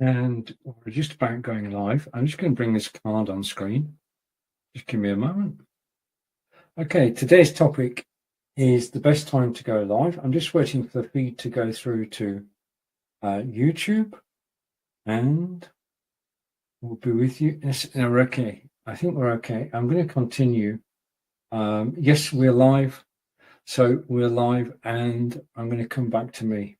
And we're just about going live. I'm just going to bring this card on screen. Just give me a moment. Okay, today's topic is the best time to go live. I'm just waiting for the feed to go through to YouTube, and we'll be with you. Yes, we're okay. I think we're okay. I'm going to continue. Yes, we're live. So we're live, and I'm going to come back to me.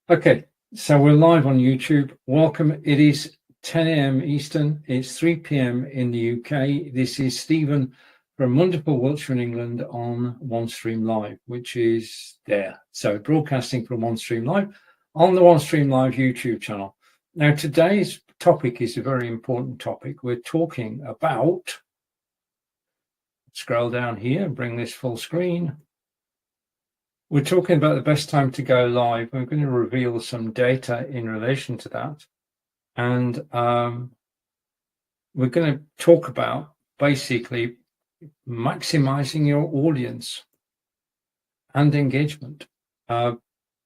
Okay, so we're live on YouTube. Welcome. It is 10 a.m. Eastern. It's 3 p.m. in the UK. This is Stephen from wonderful Wiltshire in England on OneStream Live, which is there. So broadcasting from OneStream Live on the OneStream Live YouTube channel. Now, today's topic is a very important topic. We're talking about, scroll down here and bring this full screen. We're talking about the best time to go live. We're going to reveal some data in relation to that. And we're going to talk about basically maximizing your audience and engagement,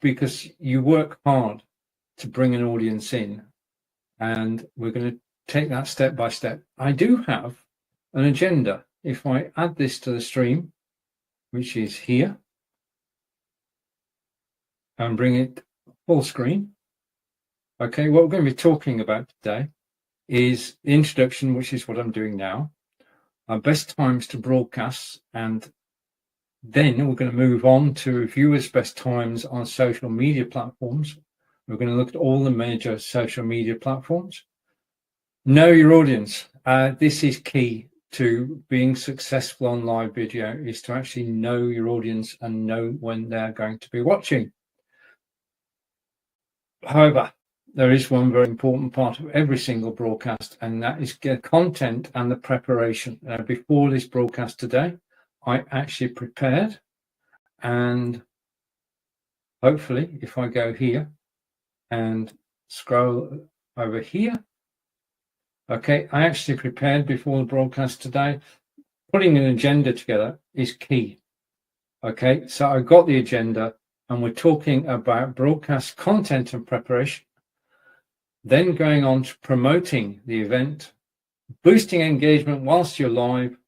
because you work hard to bring an audience in. And we're going to take that step by step. I do have an agenda. If I add this to the stream, which is here, and bring it full screen. Okay, what we're going to be talking about today is the introduction, which is what I'm doing now, our best times to broadcast, and then we're going to move on to viewers' best times on social media platforms. We're going to look at all the major social media platforms. Know your audience. This is key to being successful on live video, is to actually know your audience and know when they're going to be watching. However, there is one very important part of every single broadcast, and that is the content and the preparation. Before this broadcast today, I actually prepared, and hopefully if I go here and scroll over here, okay, I actually prepared before the broadcast today. Putting an agenda together is key. Okay, so I got the agenda, and we're talking about broadcast content and preparation, then going on to promoting the event, boosting engagement whilst you're live,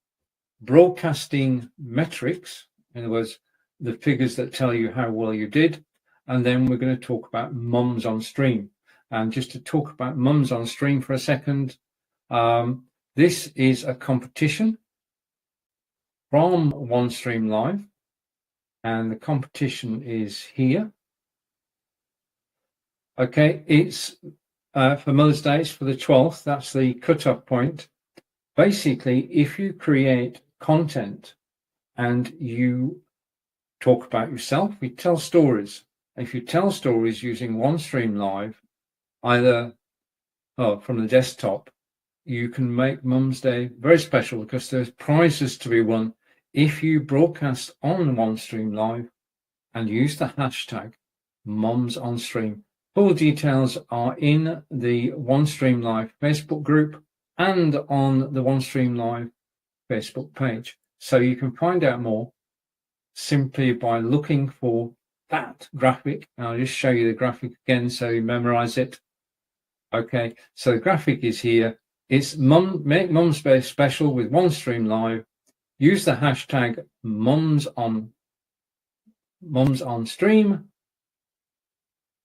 broadcasting metrics, in other words, the figures that tell you how well you did, and then we're going to talk about mums on stream. And just to talk about mums on stream for a second, this is a competition from OneStream Live, and the competition is here. Okay, it's for Mother's Day, it's for the 12th. That's the cutoff point. Basically, if you create content and you talk about yourself, you tell stories. If you tell stories using OneStream Live, either from the desktop, you can make Mum's Day very special, because there's prizes to be won if you broadcast on OneStream Live and use the hashtag MumsOnStream. Full details are in the OneStream Live Facebook group and on the OneStream Live Facebook page. So you can find out more simply by looking for that graphic. And I'll just show you the graphic again so you memorize it. Okay, so the graphic is here. It's make Mum's Day special with OneStream Live. Use the hashtag MumsOnStream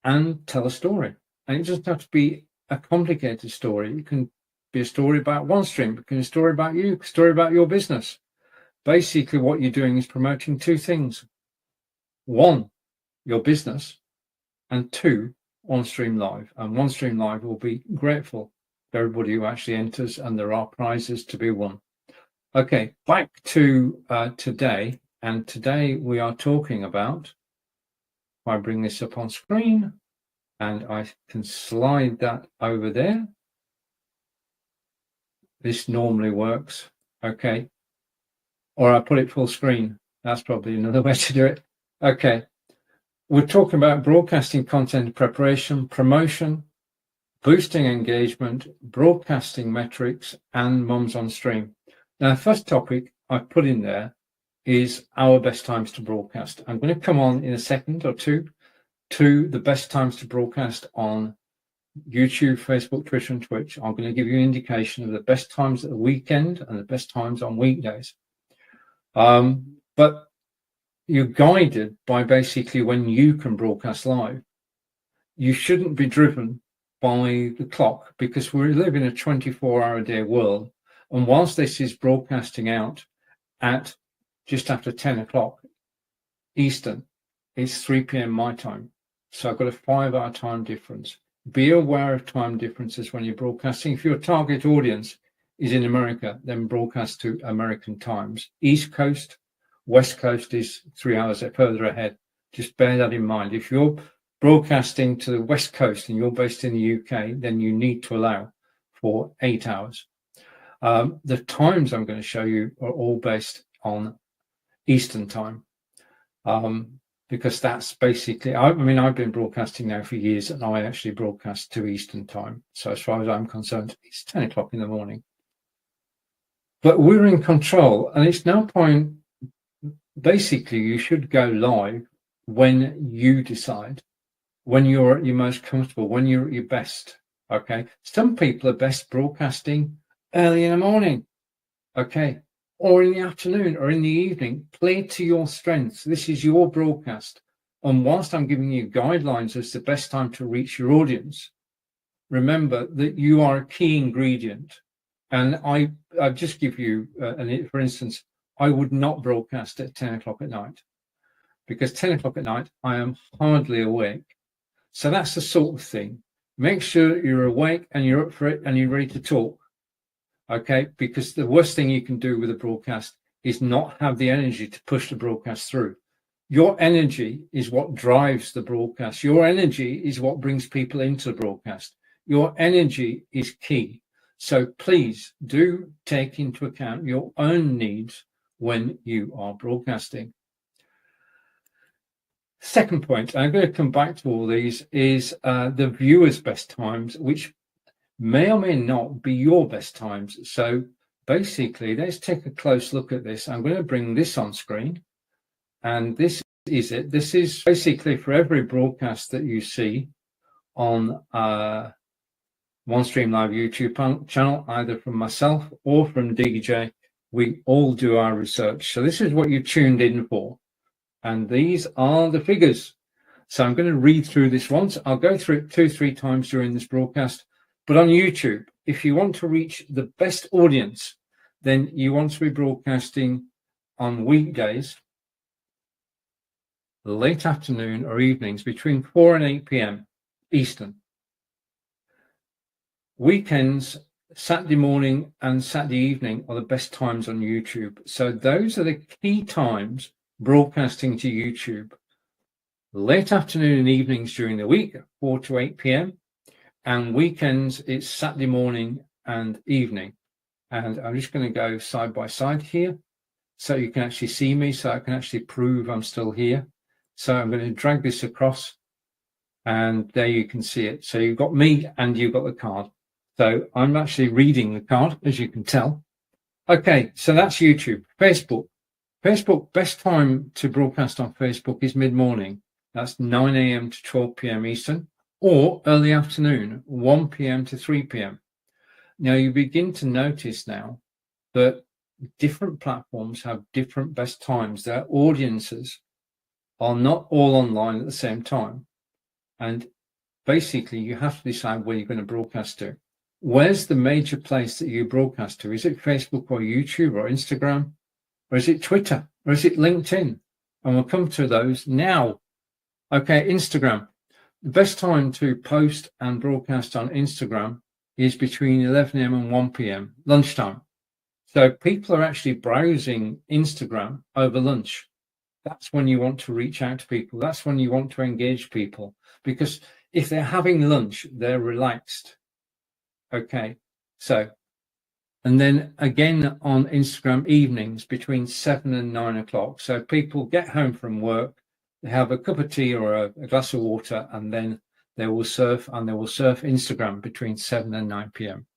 and tell a story. And it doesn't have to be a complicated story. It can be a story about OneStream. It can be a story about you, a story about your business. Basically, what you're doing is promoting two things. One, your business, and two, OneStream Live. And OneStream Live will be grateful for everybody who actually enters, and there are prizes to be won. Okay, back to today. And today we are talking about, if I bring this up on screen, and I can slide that over there. This normally works. Okay. Or I put it full screen. That's probably another way to do it. Okay. We're talking about broadcasting content preparation, promotion, boosting engagement, broadcasting metrics, and Mums on Stream. Now, the first topic I put in there is our best times to broadcast. I'm going to come on in a second or two to the best times to broadcast on YouTube, Facebook, Twitter, and Twitch, I'm going to give you an indication of the best times at the weekend and the best times on weekdays. But you're guided by basically when you can broadcast live. You shouldn't be driven by the clock, because we live in a 24-hour-a-day world. And whilst this is broadcasting out at just after 10 o'clock Eastern, it's 3 p.m. my time. So I've got a 5-hour time difference. Be aware of time differences when you're broadcasting. If your target audience is in America, then broadcast to American times. East Coast, West Coast is 3 hours further ahead. Just bear that in mind. If you're broadcasting to the West Coast and you're based in the UK, then you need to allow for 8 hours. The times I'm going to show you are all based on Eastern time, because that's basically, I've been broadcasting now for years, and I actually broadcast to Eastern time. So as far as I'm concerned, it's 10 o'clock in the morning. But we're in control, and it's no point, basically you should go live when you decide, when you're at your most comfortable, when you're at your best. Okay, some people are best broadcasting early in the morning, okay, or in the afternoon or in the evening. Play to your strengths. This is your broadcast, and whilst I'm giving you guidelines as the best time to reach your audience, remember that you are a key ingredient. And I just give you for instance, I would not broadcast at 10 o'clock at night, because 10 o'clock at night I am hardly awake. So that's the sort of thing. Make sure you're awake and you're up for it and you're ready to talk. Okay, because the worst thing you can do with a broadcast is not have the energy to push the broadcast through. Your energy is what drives the broadcast. Your energy is what brings people into the broadcast. Your energy is key. So please do take into account your own needs when you are broadcasting. Second point, I'm going to come back to all these, is the viewers' best times, which may or may not be your best times. So basically, let's take a close look at this. I'm going to bring this on screen, and this is it. This is basically for every broadcast that you see on OneStream Live YouTube channel, either from myself or from DJ. We all do our research. So this is what you tuned in for. And these are the figures. So I'm going to read through this once. I'll go through it 2-3 times during this broadcast. But on YouTube, if you want to reach the best audience, then you want to be broadcasting on weekdays, late afternoon or evenings between 4 and 8 p.m. Eastern. Weekends, Saturday morning and Saturday evening are the best times on YouTube. So those are the key times broadcasting to YouTube. Late afternoon and evenings during the week, 4 to 8 p.m. And weekends, it's Saturday morning and evening. And I'm just going to go side by side here so you can actually see me, so I can actually prove I'm still here. So I'm going to drag this across, and there you can see it. So you've got me and you've got the card. So I'm actually reading the card, as you can tell. Okay, so that's YouTube. Facebook. Facebook, best time to broadcast on Facebook is mid-morning. That's 9 a.m. to 12 p.m. Eastern, or early afternoon, 1 p.m. to 3 p.m. Now you begin to notice now that different platforms have different best times. Their audiences are not all online at the same time. And basically you have to decide where you're going to broadcast to. Where's the major place that you broadcast to? Is it Facebook or YouTube or Instagram? Or is it Twitter? Or is it LinkedIn? And we'll come to those now. Okay, Instagram. The best time to post and broadcast on Instagram is between 11 a.m. and 1 p.m. lunchtime. So people are actually browsing Instagram over lunch. That's when you want to reach out to people. That's when you want to engage people. Because if they're having lunch, they're relaxed. Okay, so, and then again on Instagram evenings between 7 and 9 o'clock. So people get home from work, they have a cup of tea or a glass of water, and then they will surf, and they will surf Instagram between 7 and 9 p.m.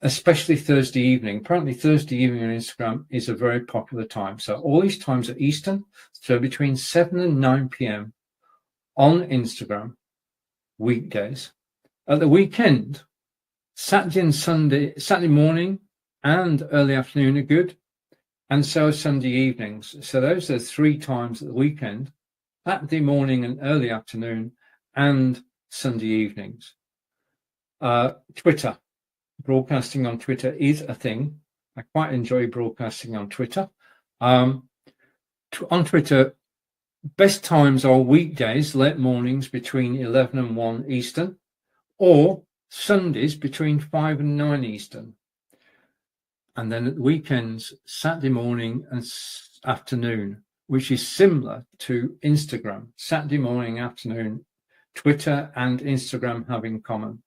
Especially Thursday evening. Apparently Thursday evening on Instagram is a very popular time. So all these times are Eastern. So between 7 and 9 p.m. on Instagram, weekdays, At the weekend, Saturday and Sunday, Saturday morning and early afternoon are good, and so are Sunday evenings. So those are 3 times at the weekend: Saturday morning and early afternoon, and Sunday evenings. Twitter, broadcasting on Twitter is a thing. I quite enjoy broadcasting on Twitter. On Twitter, best times are weekdays, late mornings between 11 and 1 Eastern, or Sundays between 5 and 9 Eastern. And then at the weekends, Saturday morning and afternoon, which is similar to Instagram. Saturday morning, afternoon, Twitter and Instagram have in common.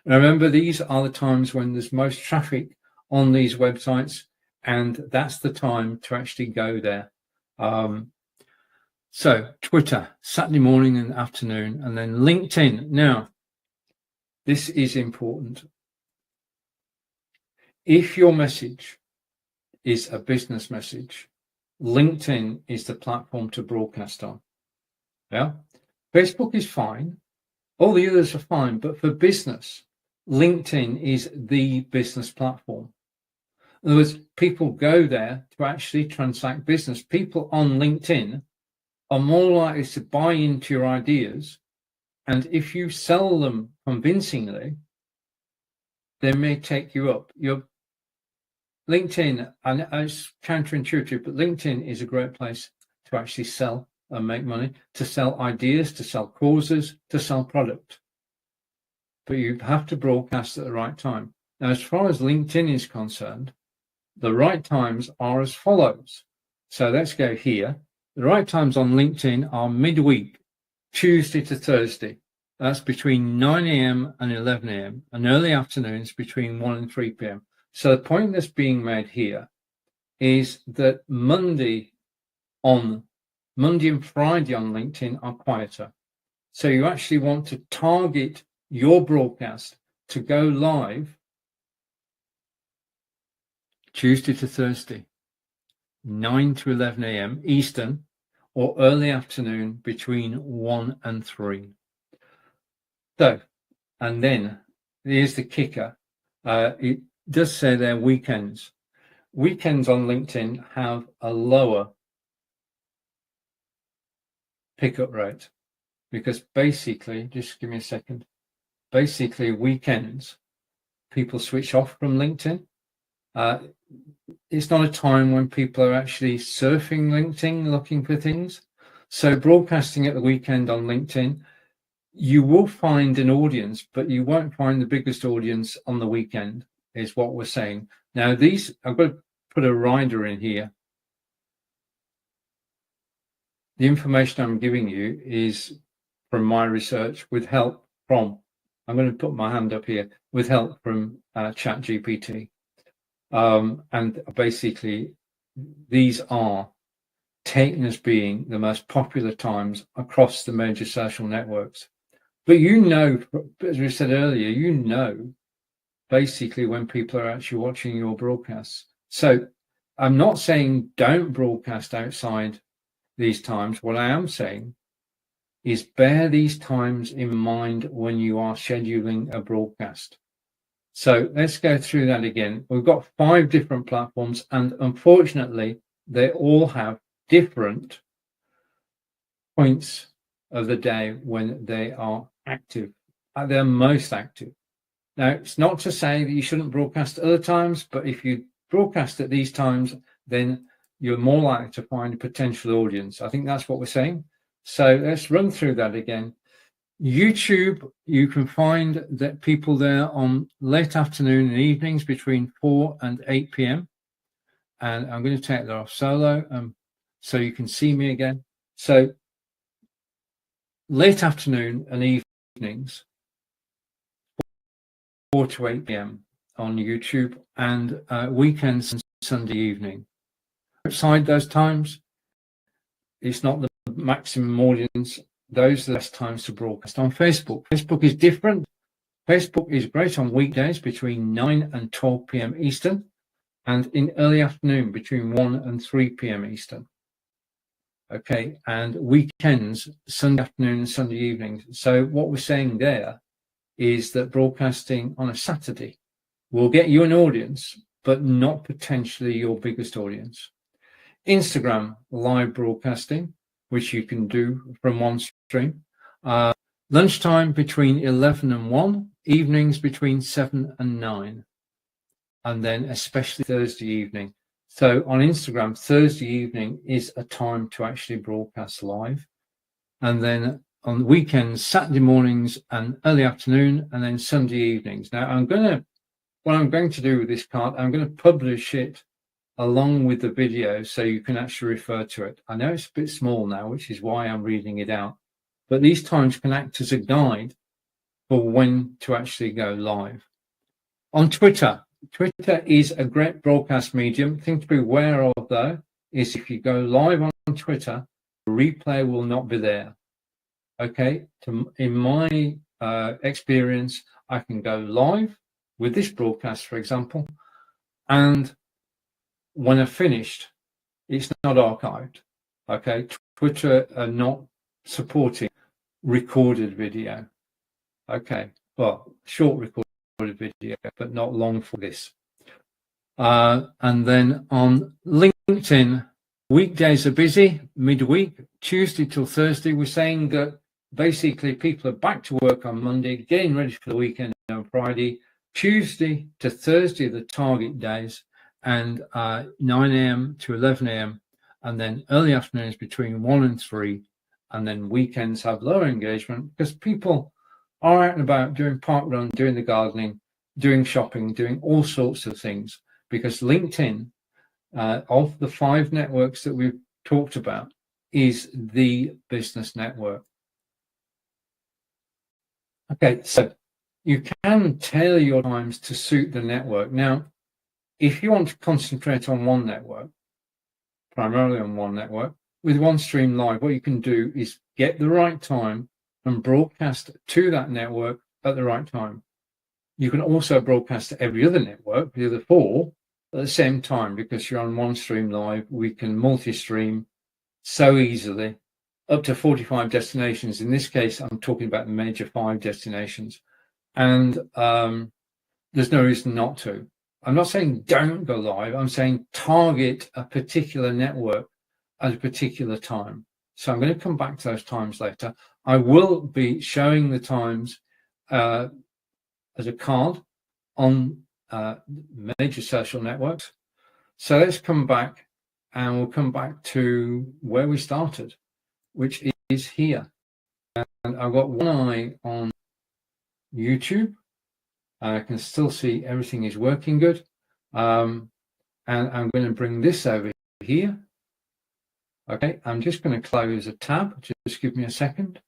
Now remember, these are the times when there's most traffic on these websites, and that's the time to actually go there. So Twitter, Saturday morning and afternoon, and then LinkedIn. Now, this is important. If your message is a business message, LinkedIn is the platform to broadcast on. Yeah, Facebook is fine. All the others are fine, but for business, LinkedIn is the business platform. In other words, people go there to actually transact business. People on LinkedIn are more likely to buy into your ideas, and if you sell them convincingly, they may take you up. Your LinkedIn, and it's counterintuitive, but LinkedIn is a great place to actually sell and make money, to sell ideas, to sell causes, to sell product. But you have to broadcast at the right time. Now, as far as LinkedIn is concerned, the right times are as follows. So let's go here. The right times on LinkedIn are midweek, Tuesday to Thursday. That's between 9 a.m. and 11 a.m. and early afternoons between 1 and 3 p.m. So the point that's being made here is that Monday and Friday on LinkedIn are quieter. So you actually want to target your broadcast to go live Tuesday to Thursday, 9 to 11 a.m. Eastern, or early afternoon between 1 and 3. So, and then here's the kicker. It does say there weekends. Weekends on LinkedIn have a lower pickup rate because basically, just give me a second. Basically, weekends, people switch off from LinkedIn. It's not a time when people are actually surfing LinkedIn looking for things. So broadcasting at the weekend on LinkedIn, you will find an audience, but you won't find the biggest audience on the weekend, is what we're saying. Now, these, I've got to put a rider in here. The information I'm giving you is from my research with help from, I'm going to put my hand up here, with help from ChatGPT. And basically, these are taken as being the most popular times across the major social networks. But you know, as we said earlier, you know basically when people are actually watching your broadcasts. So I'm not saying don't broadcast outside these times. What I am saying is bear these times in mind when you are scheduling a broadcast. So let's go through that again. We've got 5 different platforms, and unfortunately, they all have different points of the day when they are active, they're most active. Now, it's not to say that you shouldn't broadcast at other times, but if you broadcast at these times, then you're more likely to find a potential audience. I think that's what we're saying. So let's run through that again. YouTube, you can find that people there on late afternoon and evenings between 4 and 8 p.m. And I'm going to take that off solo so you can see me again. So late afternoon and evenings, 4 to 8 p.m. on YouTube, and weekends and Sunday evening. Outside those times, it's not the maximum audience. Those are the best times to broadcast. On Facebook, Facebook is different. Facebook is great on weekdays between 9 and 12 p.m. Eastern, and in early afternoon between 1 and 3 p.m. Eastern. Okay, and weekends, Sunday afternoon and Sunday evenings. So what we're saying there is that broadcasting on a Saturday will get you an audience, but not potentially your biggest audience. Instagram live broadcasting, which you can do from OneStream. Lunchtime between 11 and 1, evenings between 7 and 9, and then especially Thursday evening. So on Instagram, Thursday evening is a time to actually broadcast live. And then on the weekends, Saturday mornings and early afternoon, and then Sunday evenings. Now, what I'm going to do with this card, I'm going to publish it along with the video so you can actually refer to it. I know it's a bit small now, which is why I'm reading it out, but these times can act as a guide for when to actually go live. On Twitter is a great broadcast medium. Thing to be aware of, though, is if you go live on Twitter, the replay will not be there. Okay, in my experience, I can go live with this broadcast, for example, and when I've finished, it's not archived. Okay, Twitter are not supporting recorded video. Okay, well, short recorded video, but not long for this. And then on LinkedIn, weekdays are busy, midweek, Tuesday till Thursday. We're saying that basically people are back to work on Monday, getting ready for the weekend on Friday. Tuesday to Thursday are the target days, and 9 a.m. to 11 a.m. and then early afternoons between 1 and 3, and then weekends have lower engagement because people are out and about doing park run, doing the gardening, doing shopping, doing all sorts of things, because LinkedIn, of the 5 networks that we've talked about, is the business network. Okay, so you can tailor your times to suit the network. Now, if you want to concentrate on one network, primarily on one network, with OneStream Live, what you can do is get the right time and broadcast to that network at the right time. You can also broadcast to every other network, the other 4, at the same time, because you're on OneStream Live. We can multi-stream so easily, up to 45 destinations. In this case, I'm talking about the major 5 destinations. And there's no reason not to. I'm not saying don't go live. I'm saying target a particular network at a particular time. So I'm going to come back to those times later. I will be showing the times as a card on major social networks. So let's come back, and we'll come back to where we started, which is here. And I've got one eye on YouTube. I can still see everything is working good. And I'm going to bring this over here. Okay, I'm just going to close a tab. Just give me a second.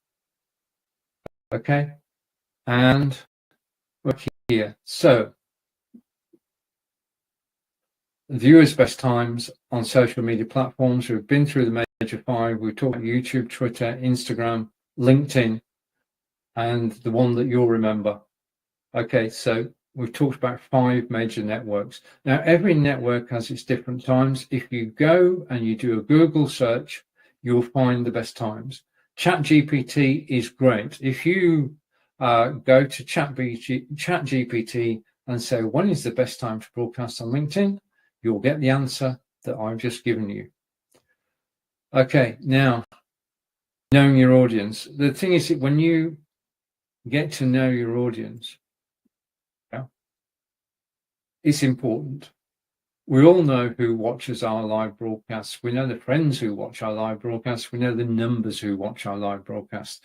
Okay, and we're here. So, viewers' best times on social media platforms. We've been through the major 5. We've talked about YouTube, Twitter, Instagram, LinkedIn, and the one that you'll remember. Okay, so we've talked about 5 major networks. Now, every network has its different times. If you go and you do a Google search, you'll find the best times. ChatGPT is great. If you go to ChatGPT and say, when is the best time to broadcast on LinkedIn? You'll get the answer that I've just given you. Okay, now, knowing your audience. The thing is that when you get to know your audience, it's important. We all know who watches our live broadcasts. We know the friends who watch our live broadcasts. We know the numbers who watch our live broadcasts.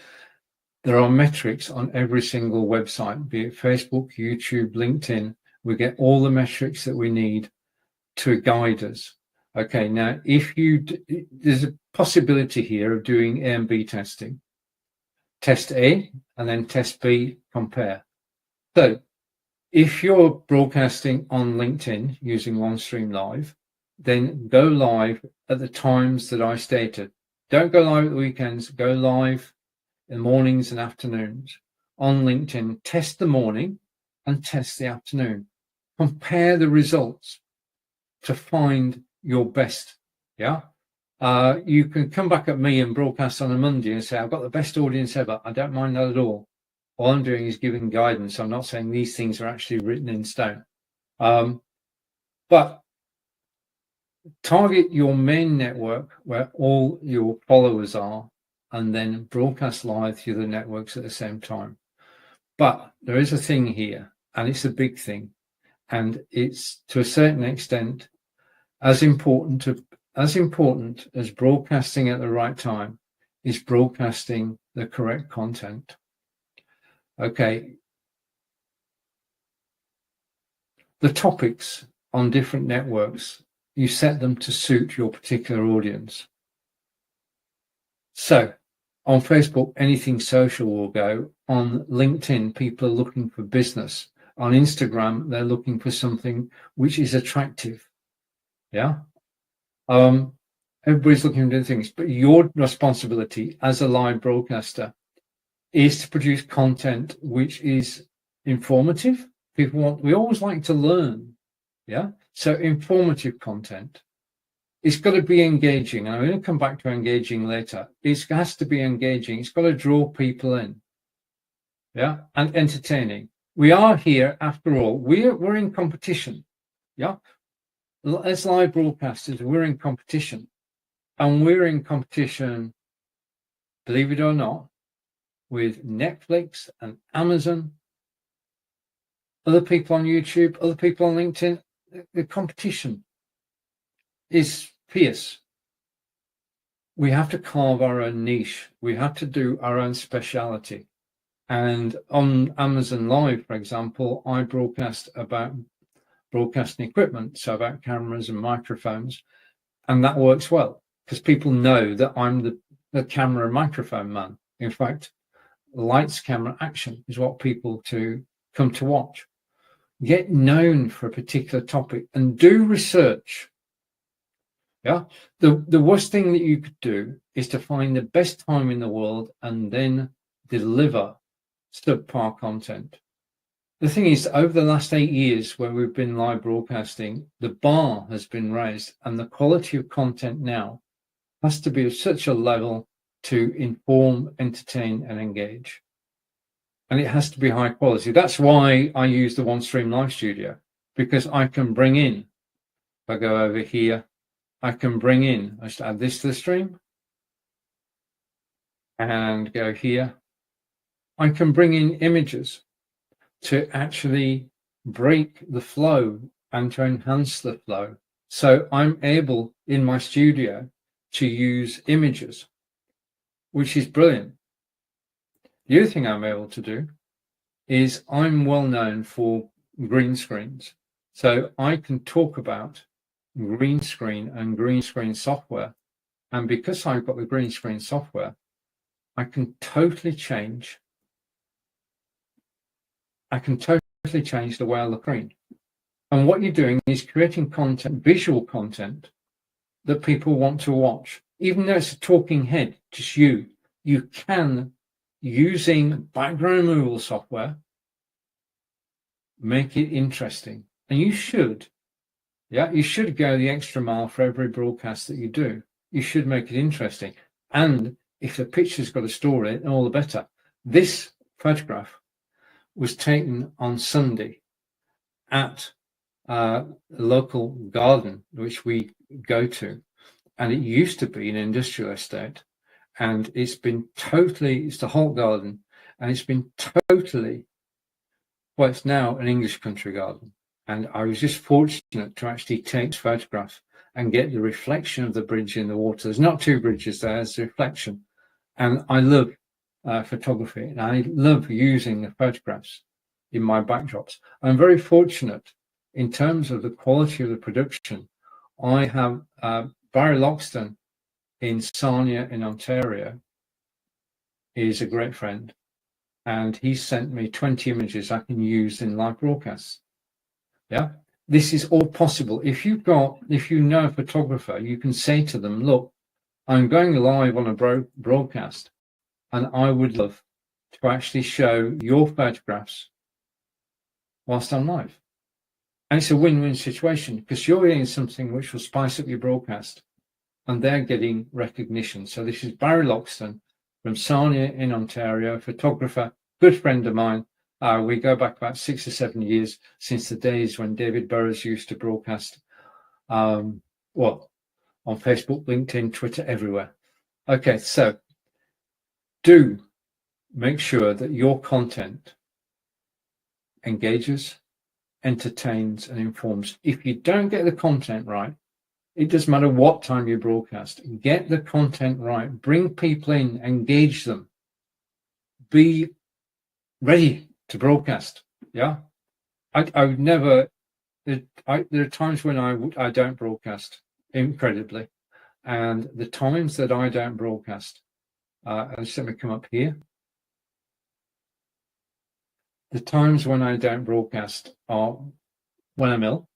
There are metrics on every single website, be it Facebook, YouTube, LinkedIn. We get all the metrics that we need to guide us. Okay, now there's a possibility here of doing A and B testing. Test A and then test B, compare. So if you're broadcasting on LinkedIn using OneStream Live, then go live at the times that I stated. Don't go live at the weekends, go live in the mornings and afternoons. On LinkedIn, test the morning and test the afternoon. Compare the results to find your best. Yeah. You can come back at me and broadcast on a Monday and say, I've got the best audience ever. I don't mind that at all. All I'm doing is giving guidance. I'm not saying these things are actually written in stone. But target your main network where all your followers are, and then broadcast live through the networks at the same time. But there is a thing here, and it's a big thing, and it's to a certain extent as important as broadcasting at the right time is broadcasting the correct content. Okay. The topics on different networks, you set them to suit your particular audience. So on Facebook, anything social will go. On LinkedIn, people are looking for business. On Instagram, they're looking for something which is attractive. Yeah. Everybody's looking for different things, but your responsibility as a live broadcaster is to produce content which is informative. We always like to learn. Yeah. So informative content. It's got to be engaging. And I'm going to come back to engaging later. It has to be engaging. It's got to draw people in. Yeah. And entertaining. We are here, after all, we're in competition. Yeah. As live broadcasters, we're in competition. And we're in competition, believe it or not, with Netflix and Amazon, other people on YouTube, other people on LinkedIn. The competition is fierce. We have to carve our own niche. We have to do our own speciality. And on Amazon Live, for example, I broadcast about broadcasting equipment, so about cameras and microphones, and that works well because people know that I'm the camera and microphone man. In fact, lights, camera, action is what people come to watch. Get known for a particular topic and do research. Yeah. The worst thing that you could do is to find the best time in the world and then deliver subpar content. The thing is, over the last 8 years where we've been live broadcasting, the bar has been raised and the quality of content now has to be of such a level to inform, entertain, and engage. And it has to be high quality. That's why I use the OneStream Live Studio, because I can bring in, if I go over here, I can bring in, I just add this to the stream and go here. I can bring in images to actually break the flow and to enhance the flow. So I'm able in my studio to use images, which is brilliant. The other thing I'm able to do is I'm well known for green screens. So I can talk about green screen and green screen software. And because I've got the green screen software, I can totally change the way I look green. And what you're doing is creating content, visual content that people want to watch. Even though it's a talking head, just you can, using background removal software, make it interesting. And you should. Yeah, you should go the extra mile for every broadcast that you do. You should make it interesting. And if the picture's got a story, then all the better. This photograph was taken on Sunday at a local garden, which we go to. And it used to be an industrial estate. And it's been totally, it's the Holt Garden. And it's been totally, well, it's now an English country garden. And I was just fortunate to actually take this photograph and get the reflection of the bridge in the water. There's not two bridges there, there's a reflection. And I love photography, and I love using the photographs in my backdrops. I'm very fortunate in terms of the quality of the production. I have Barry Loxton in Sarnia in Ontario is a great friend, and he sent me 20 images I can use in live broadcasts. Yeah, this is all possible. If you know a photographer, you can say to them, look, I'm going live on a broadcast, and I would love to actually show your photographs whilst I'm live. And it's a win-win situation because you're getting something which will spice up your broadcast and they're getting recognition. So this is Barry Loxton from Sarnia in Ontario, photographer, good friend of mine. We go back about 6 or 7 years since the days when David Burrows used to broadcast, on Facebook, LinkedIn, Twitter, everywhere. Okay, so do make sure that your content engages, entertains, and informs. If you don't get the content right, it doesn't matter what time you broadcast. Get the content right. Bring people in, engage them. Be ready to broadcast. Yeah, I would never. There are times when I don't broadcast, incredibly, and the times that I don't broadcast. Let me come up here. The times when I don't broadcast are when I'm ill.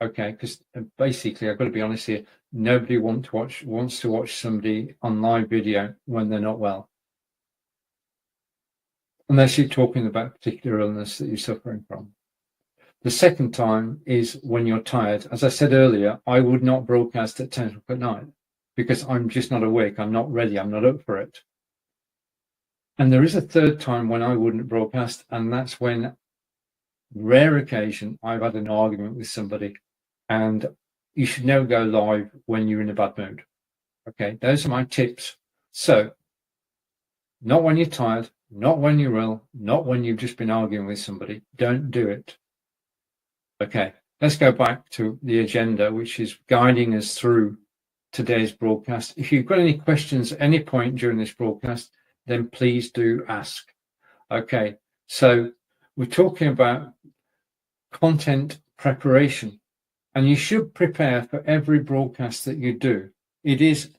Okay, because basically, I've got to be honest here. Nobody wants to watch somebody on live video when they're not well, unless you're talking about a particular illness that you're suffering from. The second time is when you're tired. As I said earlier, I would not broadcast at 10 o'clock at night because I'm just not awake. I'm not ready. I'm not up for it. And there is a third time when I wouldn't broadcast, and that's when, rare occasion, I've had an argument with somebody, and you should never go live when you're in a bad mood. Okay, those are my tips. So, not when you're tired, not when you're ill, not when you've just been arguing with somebody. Don't do it. Okay, let's go back to the agenda, which is guiding us through today's broadcast. If you've got any questions at any point during this broadcast, then please do ask. Okay, so we're talking about content preparation, and you should prepare for every broadcast that you do. It is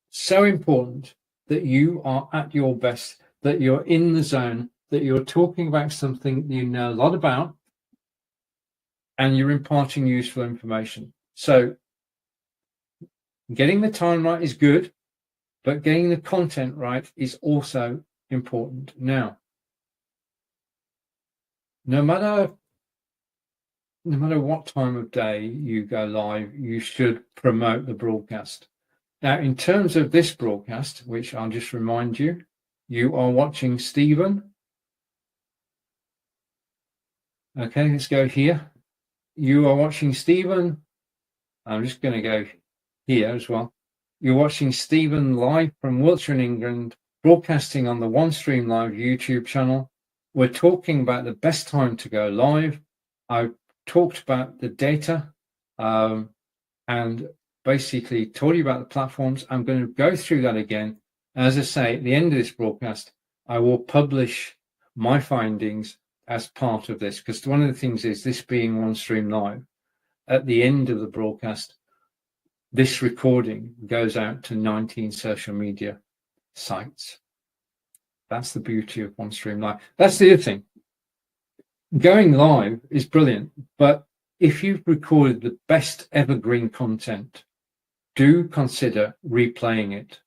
so important that you are at your best, that you're in the zone, that you're talking about something you know a lot about, and you're imparting useful information. So getting the time right is good, but getting the content right is also important. Now, no matter what time of day you go live, you should promote the broadcast. Now, in terms of this broadcast, which I'll just remind you, you are watching Stephen. Okay, let's go here. You are watching Stephen. I'm just going to go here as well. You're watching Stephen live from Wiltshire in England, broadcasting on the OneStream Live YouTube channel. We're talking about the best time to go live. I've talked about the data and basically told you about the platforms. I'm going to go through that again. As I say, at the end of this broadcast, I will publish my findings as part of this, because one of the things is, this being OneStream Live, at the end of the broadcast, this recording goes out to 19 social media sites. That's the beauty of OneStream Live. That's the other thing. Going live is brilliant, but if you've recorded the best evergreen content, do consider replaying it.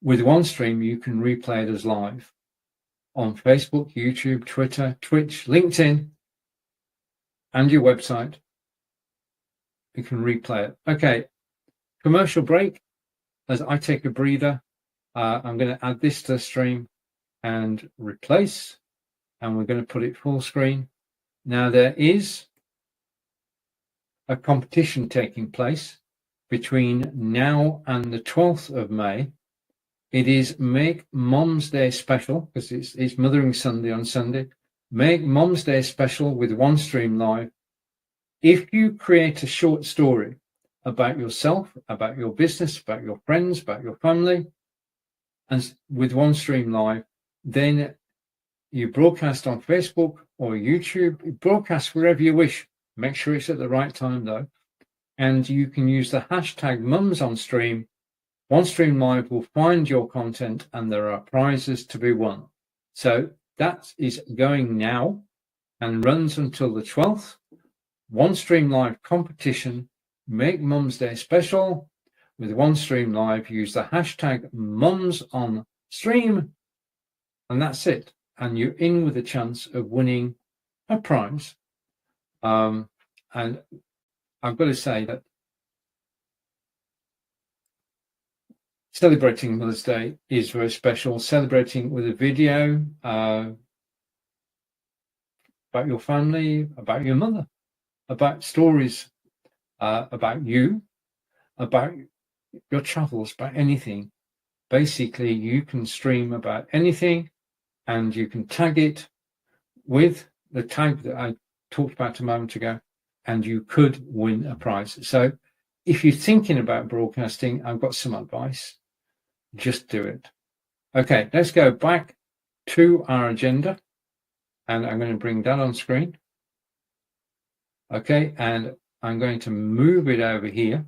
With OneStream, you can replay it as live on Facebook, YouTube, Twitter, Twitch, LinkedIn, and your website. You can replay it. Okay, commercial break. As I take a breather, I'm going to add this to the stream and replace, and we're going to put it full screen. Now, there is a competition taking place between now and the 12th of May. It is Make Mom's Day Special, because it's Mothering Sunday on Sunday. Make Mom's Day Special with OneStream Live. If you create a short story about yourself, about your business, about your friends, about your family, and with OneStream Live, then you broadcast on Facebook or YouTube, broadcast wherever you wish. Make sure it's at the right time though. And you can use the hashtag MumsOnStream. OneStream Live will find your content and there are prizes to be won. So that is going now and runs until the 12th. OneStream Live competition, Make Mum's Day Special with OneStream Live. Use the hashtag MumsOnStream, and that's it. And you're in with a chance of winning a prize. And I've got to say that Celebrating Mother's Day is very special. Celebrating with a video about your family, about your mother, about stories about you, about your travels, about anything. Basically, you can stream about anything and you can tag it with the tag that I talked about a moment ago, and you could win a prize. So if you're thinking about broadcasting, I've got some advice. Just do it. Okay, let's go back to our agenda, and I'm going to bring that on screen. Okay, and I'm going to move it over here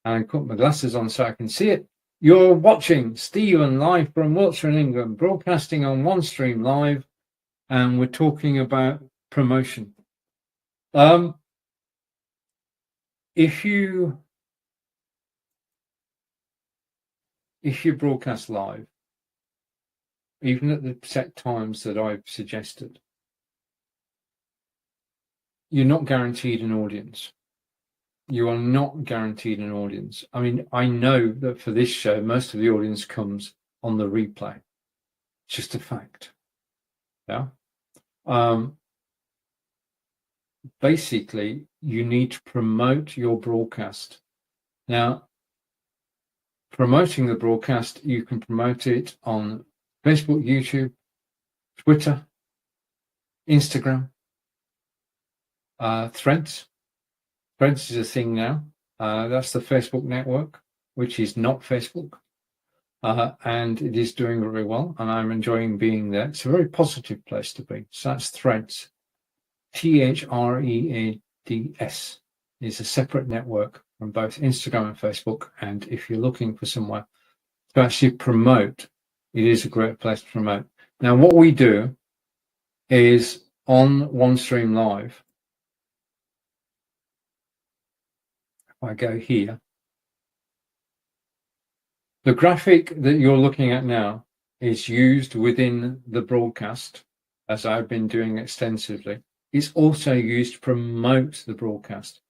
and put my glasses on so I can see it. You're watching Stephen live from Wiltshire in England, broadcasting on OneStream Live, and we're talking about promotion. If you broadcast live, even at the set times that I've suggested, you're not guaranteed an audience. You are not guaranteed an audience. I mean, I know that for this show, most of the audience comes on the replay. It's just a fact. Yeah. Basically, you need to promote your broadcast. Now, promoting the broadcast, you can promote it on Facebook, YouTube, Twitter, Instagram, Threads. Threads is a thing now. That's the Facebook network, which is not Facebook. And it is doing very well, and I'm enjoying being there. It's a very positive place to be. So that's Threads. Threads is a separate network from both Instagram and Facebook. And if you're looking for somewhere to actually promote, it is a great place to promote. Now, what we do is on OneStream Live, if I go here, the graphic that you're looking at now is used within the broadcast, as I've been doing extensively. It's also used to promote the broadcast.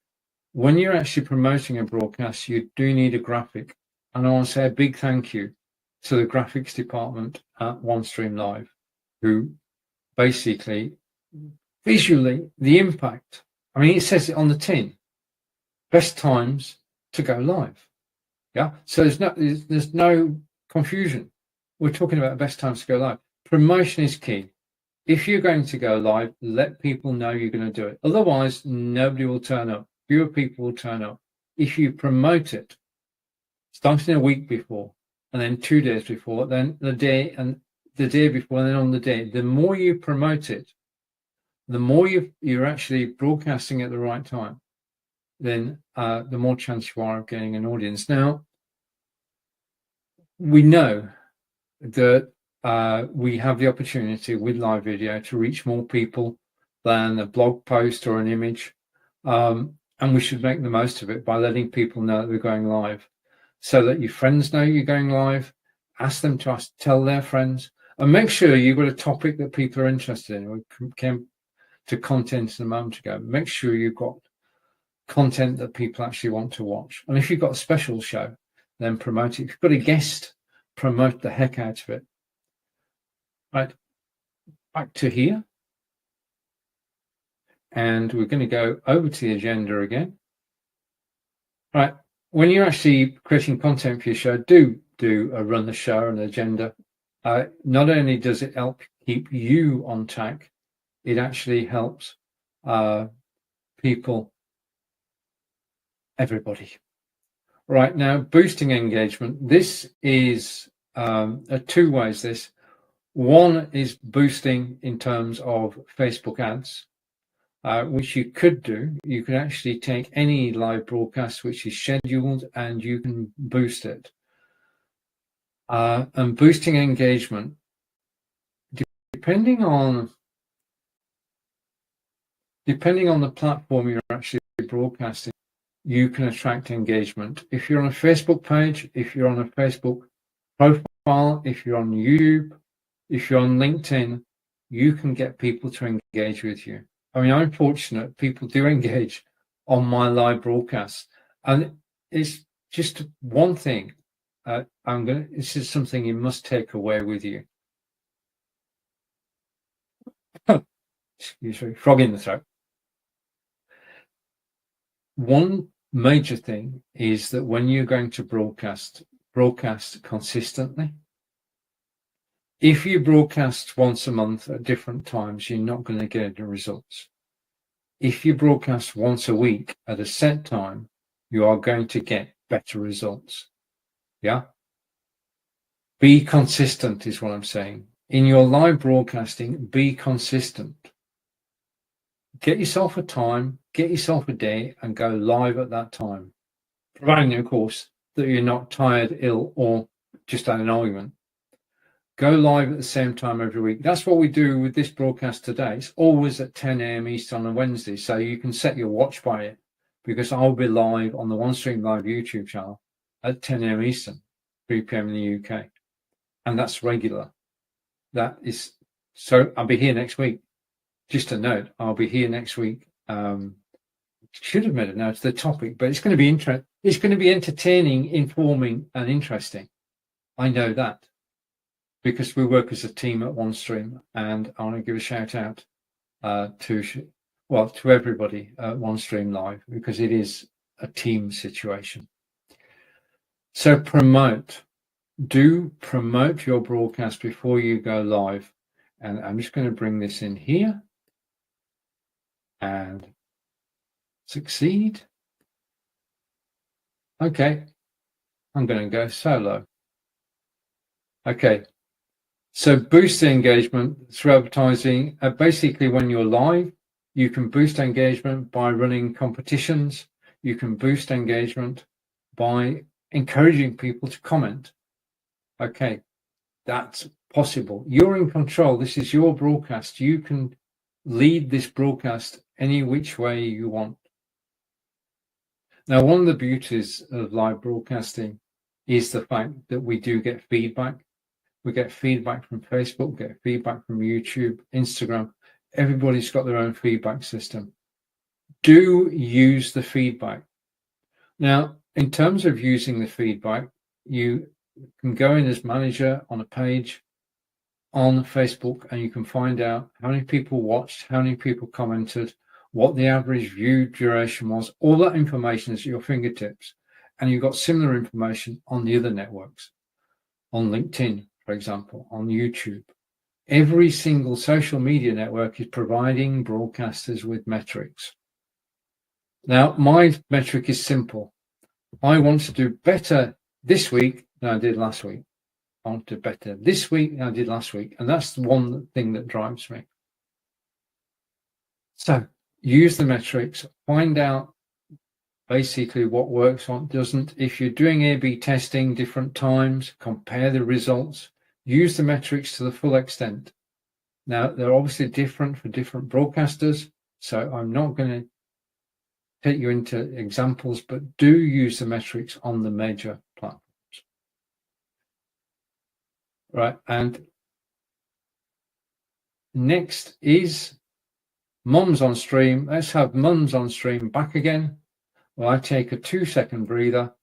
When you're actually promoting a broadcast, you do need a graphic. And I want to say a big thank you to the graphics department at OneStream Live, who basically, visually, the impact. I mean, it says it on the tin, best times to go live. Yeah, so there's no confusion. We're talking about best times to go live. Promotion is key. If you're going to go live, let people know you're going to do it. Otherwise, nobody will turn up. Fewer people will turn up. If you promote it, starting a week before, and then 2 days before, then the day before, and then on the day, the more you promote it, the more you're actually broadcasting at the right time, then the more chance you are of getting an audience. Now, we know that we have the opportunity with live video to reach more people than a blog post or an image. And we should make the most of it by letting people know that we're going live, so that your friends know you're going live. Ask them to tell their friends, and make sure you've got a topic that people are interested in. We came to content a moment ago. Make sure you've got content that people actually want to watch. And if you've got a special show, then promote it. If you've got a guest, promote the heck out of it. Right, back to here. And we're going to go over to the agenda again. Right, when you're actually creating content for your show, do run the show and the agenda. Not only does it help keep you on track, it actually helps people, everybody. Right, now, boosting engagement. This is two ways. This one is boosting in terms of Facebook ads, which you could do. You can actually take any live broadcast which is scheduled and you can boost it. And boosting engagement, depending on the platform you're actually broadcasting, you can attract engagement. If you're on a Facebook page, if you're on a Facebook profile, if you're on YouTube, if you're on LinkedIn, you can get people to engage with you. I mean, I'm fortunate people do engage on my live broadcasts, and it's just one thing. this is something you must take away with you. Excuse me, frog in the throat. One major thing is that when you're going to broadcast consistently. If you broadcast once a month at different times, you're not going to get the results. If you broadcast once a week at a set time, you are going to get better results. Yeah? Be consistent is what I'm saying. In your live broadcasting, be consistent. Get yourself a time, get yourself a day, and go live at that time. Providing, of course, that you're not tired, ill, or just had an argument. Go live at the same time every week. That's what we do with this broadcast today. It's always at 10 a.m. Eastern on a Wednesday, so you can set your watch by it, because I'll be live on the OneStream Live YouTube channel at 10 a.m. Eastern, 3 p.m. in the UK. And that's regular. That is, so I'll be here next week. Just a note, I'll be here next week. Should have made a note of the topic, but it's going to be it's going to be entertaining, informing, and interesting. I know that, because we work as a team at OneStream, and I want to give a shout out to everybody at OneStream Live, because it is a team situation. So do promote your broadcast before you go live. And I'm just going to bring this in here and succeed. Okay, I'm going to go solo. Okay. So boost the engagement through advertising. Basically, when you're live, you can boost engagement by running competitions. You can boost engagement by encouraging people to comment. Okay, that's possible. You're in control. This is your broadcast. You can lead this broadcast any which way you want. Now, one of the beauties of live broadcasting is the fact that we do get feedback. We get feedback from Facebook, get feedback from YouTube, Instagram. Everybody's got their own feedback system. Do use the feedback. Now, in terms of using the feedback, you can go in as manager on a page on Facebook, and you can find out how many people watched, how many people commented, what the average view duration was. All that information is at your fingertips. And you've got similar information on the other networks, on LinkedIn, for example, on YouTube. Every single social media network is providing broadcasters with metrics. Now, my metric is simple. I want to do better this week than I did last week. I want to do better this week than I did last week. And that's the one thing that drives me. So use the metrics, find out basically what works, what doesn't. If you're doing A/B testing different times, compare the results, use the metrics to the full extent. Now, they're obviously different for different broadcasters, so I'm not going to take you into examples, but do use the metrics on the major platforms. Right, and next is Mums on Stream. Let's have Mums on Stream back again. Well, I take a 2-second breather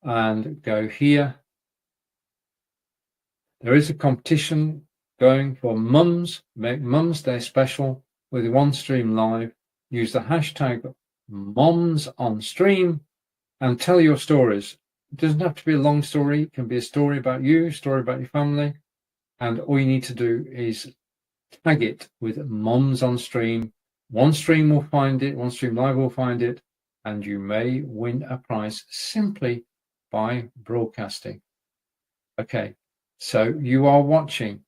and go here. There is a competition going for mums. Make Mums Day special with OneStream Live. Use the hashtag #MomsOnStream and tell your stories. It doesn't have to be a long story. It can be a story about you, a story about your family. And all you need to do is tag it with #MomsOnStream. OneStream will find it, OneStream Live will find it, and you may win a prize simply by broadcasting. Okay, so you are watching.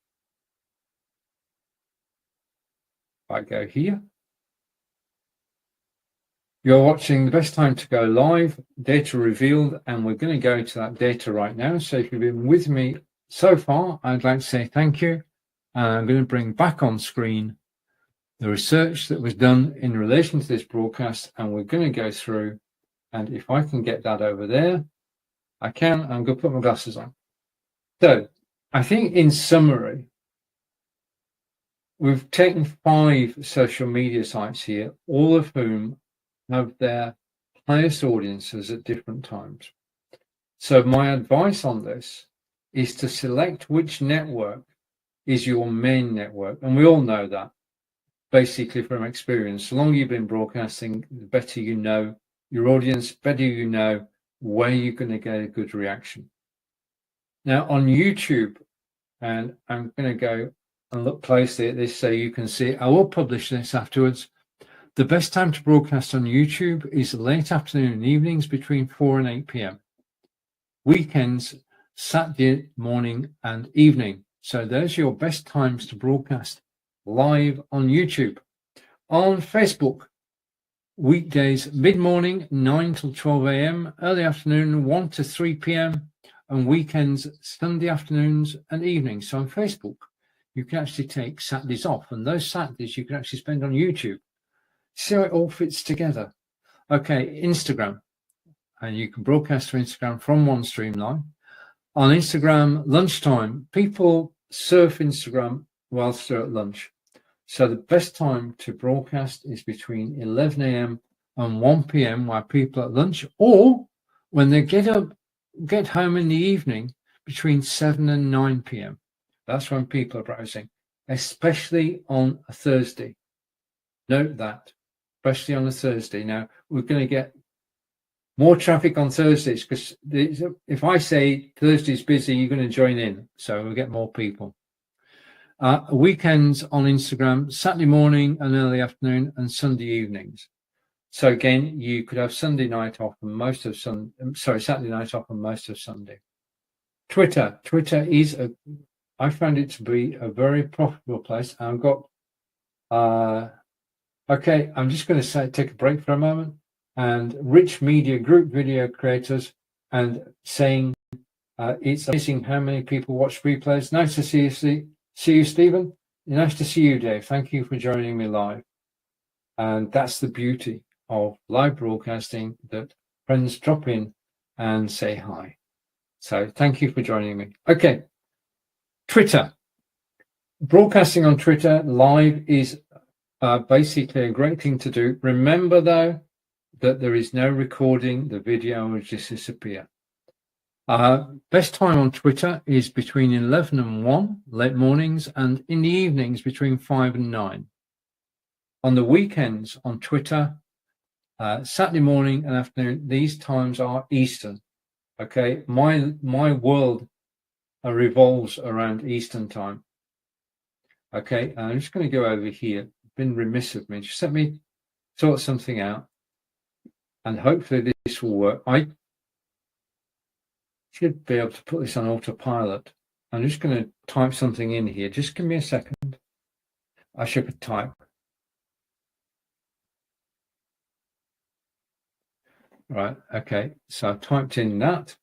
I go here. You're watching The Best Time to Go Live, data revealed, and we're going to go to that data right now. So if you've been with me so far, I'd like to say thank you. And I'm going to bring back on screen the research that was done in relation to this broadcast, and we're going to go through, and if I can get that over there, I can. I'm going to put my glasses on. So I think in summary, we've taken 5 social media sites here, all of whom have their highest audiences at different times. So my advice on this is to select which network is your main network. And we all know that, basically, from experience. The longer you've been broadcasting, the better you know your audience, better you know where you're going to get a good reaction. Now on YouTube, and I'm going to go and look closely at this so you can see it. I will publish this afterwards. The best time to broadcast on YouTube is late afternoon and evenings between 4 and 8 p.m. Weekends, Saturday morning and evening. So there's your best times to broadcast live on YouTube. On Facebook, weekdays mid-morning 9 till 12 a.m., early afternoon 1 to 3 p.m, and weekends Sunday afternoons and evenings. So on Facebook, you can actually take Saturdays off, and those Saturdays you can actually spend on YouTube. See how it all fits together. Okay, Instagram, and you can broadcast through Instagram from OneStream Live. On Instagram, lunchtime, people surf Instagram whilst they're at lunch. So the best time to broadcast is between 11 a.m. and 1 p.m. while people are at lunch, or when they get home in the evening between 7 and 9 p.m. That's when people are browsing, especially on a Thursday. Note that, especially on a Thursday. Now, we're going to get more traffic on Thursdays because if I say Thursday's busy, you're going to join in. So we'll get more people. Weekends on Instagram, Saturday morning and early afternoon, and Sunday evenings. So again, you could have Sunday night off and Saturday night off and most of Sunday. Twitter is I found it to be a very profitable place. I've got, okay, I'm just going to take a break for a moment. And Rich Media Group video creators, and saying it's amazing how many people watch replays. Nice to see you, Stephen. Nice to see you, Dave. Thank you for joining me live. And that's the beauty of live broadcasting, that friends drop in and say hi. So thank you for joining me. Okay, Twitter. Broadcasting on Twitter live is basically a great thing to do. Remember, though, that there is no recording. The video will just disappear. Best time on Twitter is between 11 and 1, late mornings, and in the evenings between 5 and 9. On the weekends on Twitter, Saturday morning and afternoon, these times are Eastern. Okay, my world revolves around Eastern time. Okay, I'm just going to go over here. Been remiss of me. Just let me sort something out, and hopefully this will work. I should be able to put this on autopilot. I'm just going to type something in here. Just give me a second. I should type. Right, okay, so I've typed in that,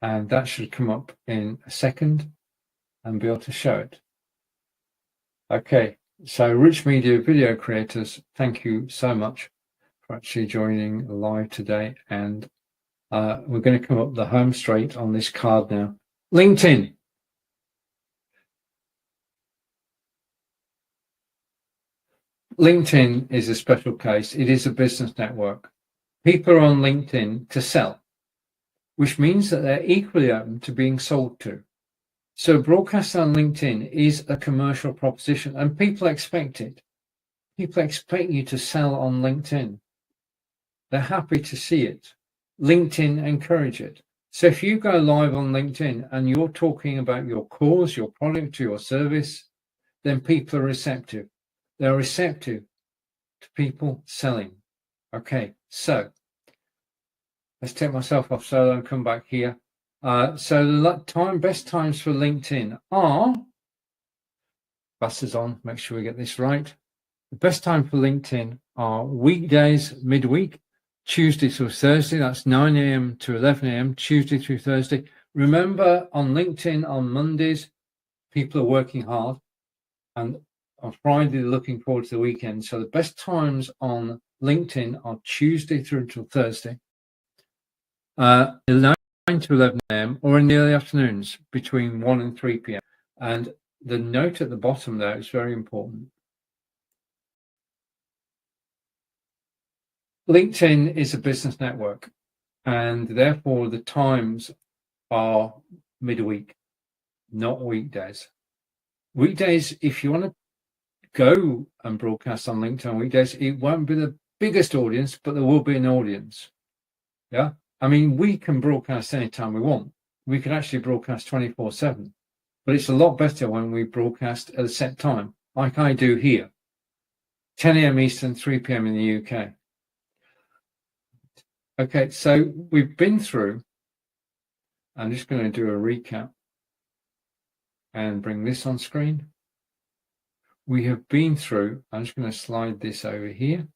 and that should come up in a second and be able to show it. Okay, so Rich Media video creators, thank you so much for actually joining live today, and we're going to come up the home straight on this card now. LinkedIn. LinkedIn is a special case. It is a business network. People are on LinkedIn to sell, which means that they're equally open to being sold to. So broadcasting on LinkedIn is a commercial proposition, and people expect it. People expect you to sell on LinkedIn. They're happy to see it. LinkedIn encourage it. So if you go live on LinkedIn and you're talking about your cause, your product, your service, then people are receptive. They're receptive to people selling. Okay, so let's take myself off solo and come back here. So the best times for LinkedIn are, buses on, make sure we get this right. The best time for LinkedIn are weekdays, midweek, Tuesday through Thursday. That's 9 a.m. to 11 a.m., Tuesday through Thursday. Remember, on LinkedIn on Mondays, people are working hard, and on Friday, they're looking forward to the weekend. So the best times on LinkedIn are Tuesday through till Thursday, 9 to 11 a.m. or in the early afternoons between 1 and 3 p.m. And the note at the bottom there is very important. LinkedIn is a business network, and therefore the times are midweek, not weekdays. Weekdays, if you want to go and broadcast on LinkedIn on weekdays, it won't be the biggest audience, but there will be an audience. Yeah, I mean, we can broadcast anytime we want. We can actually broadcast 24/7, but it's a lot better when we broadcast at a set time, like I do here, 10 a.m. Eastern, 3 p.m. in the UK. Okay, so we've been through, I'm just going to do a recap and bring this on screen. We have been through, I'm just going to slide this over here.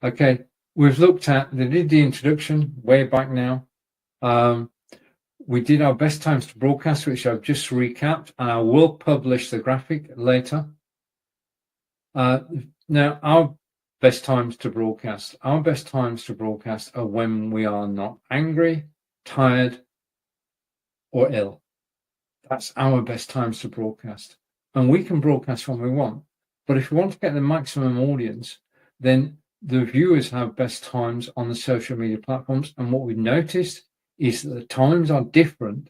Okay, we've looked at, they did the introduction way back now. We did our best times to broadcast, which I've just recapped, and I will publish the graphic later. Now, our best times to broadcast. Our best times to broadcast are when we are not angry, tired, or ill. That's our best times to broadcast. And we can broadcast when we want. But if we want to get the maximum audience, then the viewers have best times on the social media platforms. And what we've noticed is that the times are different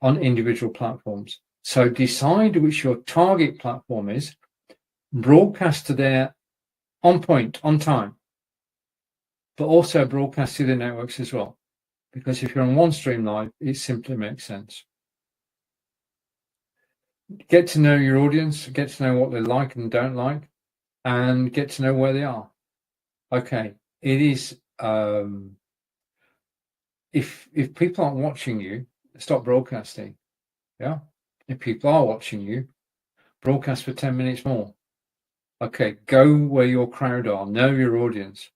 on individual platforms. So decide which your target platform is, broadcast to there on point, on time, but also broadcast to the networks as well. Because if you're on OneStream Live, it simply makes sense. Get to know your audience, get to know what they like and don't like, and get to know where they are. Okay, it is, if people aren't watching you, stop broadcasting. Yeah, if people are watching you, broadcast for 10 minutes more. Okay, go where your crowd are, know your audience.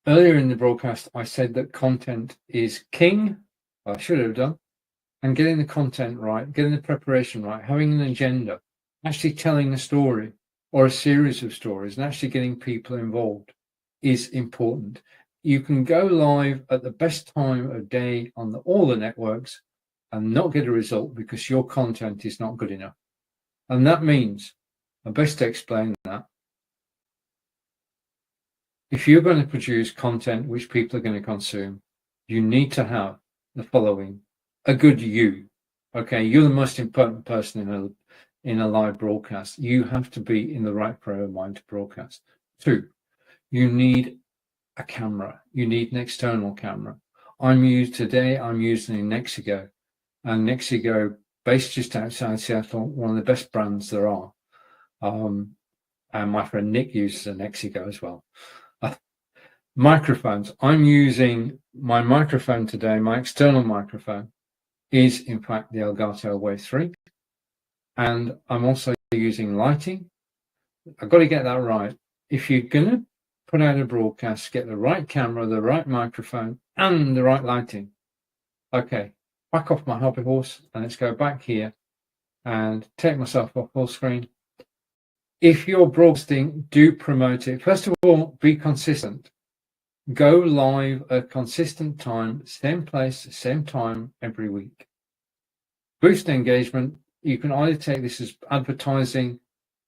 Earlier in the broadcast, I said that content is king. I should have done. And getting the content right, getting the preparation right, having an agenda, actually telling a story or a series of stories, and actually getting people involved is important. You can go live at the best time of day on all the networks and not get a result because your content is not good enough. And that means, I best explain that, if you're going to produce content which people are going to consume, you need to have the following: a good you. Okay, you're the most important person in a live broadcast. You have to be in the right frame of mind to broadcast. 2, you need a camera. You need an external camera. I'm using Nexigo, and Nexigo, based just outside Seattle, one of the best brands there are. And my friend Nick uses a Nexigo as well. Microphones. I'm using my microphone today. My external microphone is in fact the Elgato Wave 3, and I'm also using lighting. I've got to get that right. If you're going to put out a broadcast, get the right camera, the right microphone, and the right lighting. Okay, back off my hobby horse, and let's go back here and take myself off full screen. If you're broadcasting, do promote it. First of all, be consistent. Go live at a consistent time, same place, same time every week. Boost engagement. You can either take this as advertising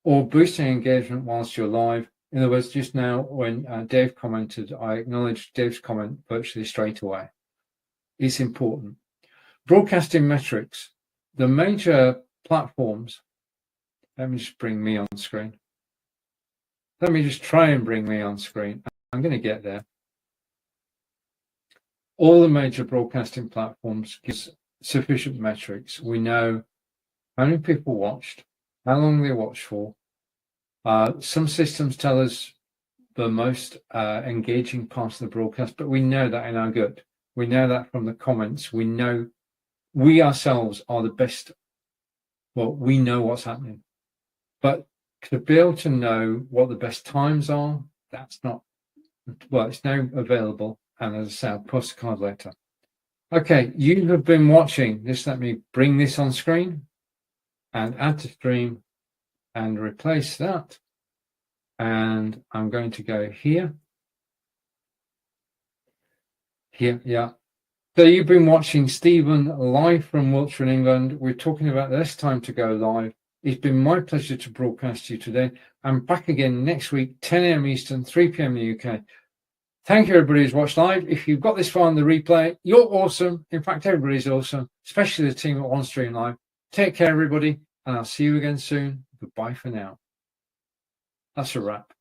or boosting engagement whilst you're live. In other words, just now when Dave commented, I acknowledged Dave's comment virtually straight away. It's important. Broadcasting metrics. The major platforms. Let me just bring me on screen. Let me just try and bring me on screen. I'm going to get there. All the major broadcasting platforms give sufficient metrics. We know how many people watched, how long they watched for. Some systems tell us the most engaging part of the broadcast, but we know that in our gut. We know that from the comments. We know we ourselves are the best. Well, we know what's happening. But to be able to know what the best times are, that's not, well, it's now available. And as I say, I'll post a card later. Okay, you have been watching. Just let me bring this on screen and add to stream and replace that. And I'm going to go here. Here, yeah. So you've been watching Stephen live from Wiltshire in England. We're talking about less time to go live. It's been my pleasure to broadcast to you today. I'm back again next week, 10 a.m. Eastern, 3 p.m. in the UK. Thank you, everybody who's watched live. If you've got this far on the replay, you're awesome. In fact, everybody's awesome, especially the team at OneStream Live. Take care, everybody, and I'll see you again soon. Goodbye for now. That's a wrap.